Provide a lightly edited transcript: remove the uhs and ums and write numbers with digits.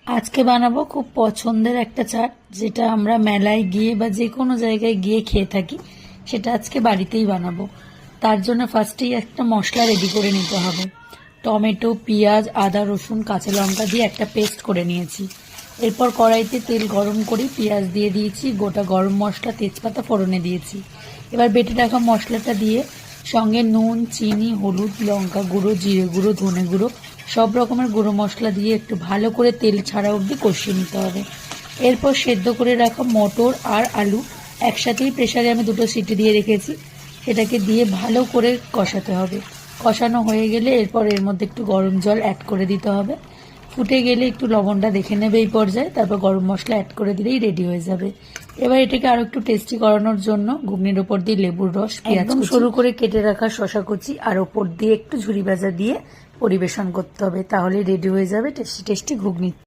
আজকে বানাবো খুব পছন্দের একটা চাট, যেটা আমরা মেলায় গিয়ে বা যে কোনো জায়গায় গিয়ে খেয়ে থাকি, সেটা আজকে বাড়িতেই বানাবো। তার জন্য ফার্স্টেই একটা মশলা রেডি করে নিতে হবে। টমেটো, পেঁয়াজ, আদা, রসুন, কাঁচা লঙ্কা দিয়ে একটা পেস্ট করে নিয়েছি। এরপর কড়াইতে তেল গরম করে পেঁয়াজ দিয়ে দিয়েছি, গোটা গরম মশলা, তেজপাতা ফোড়নে দিয়েছি। এবার বেটে রাখা মশলাটা দিয়ে সঙ্গে নুন, চিনি, হলুদ, লঙ্কা গুঁড়ো, জিরে গুঁড়ো, ধনে গুঁড়ো, সব রকমের গুঁড়ো মশলা দিয়ে একটু ভালো করে তেল ছাড়া অবধি কষিয়ে নিতে হবে। এরপর সেদ্ধ করে রাখা মটর আর আলু একসাথেই প্রেসারে আমি 2টো সিটি দিয়ে রেখেছি, সেটাকে দিয়ে ভালো করে কষাতে হবে। কষানো হয়ে গেলে এরপর এর মধ্যে একটু গরম জল অ্যাড করে দিতে হবে। ফুটে গেলে একটু লবণটা দেখে নেবে এই পর্যায়ে, তারপর গরম মশলা অ্যাড করে দিলেই রেডি হয়ে যাবে। এবার এটাকে আরো একটু টেস্টি করানোর জন্য ঘুগনির ওপর দিয়ে লেবুর রস, একদম সরু করে কেটে রাখা শশা কুচি আর ওপর দিয়ে একটু ঝুরি ভাজা দিয়ে পরিবেশন করতে হবে। তাহলে রেডি হয়ে যাবে টেস্টি টেস্টি ঘুগনি।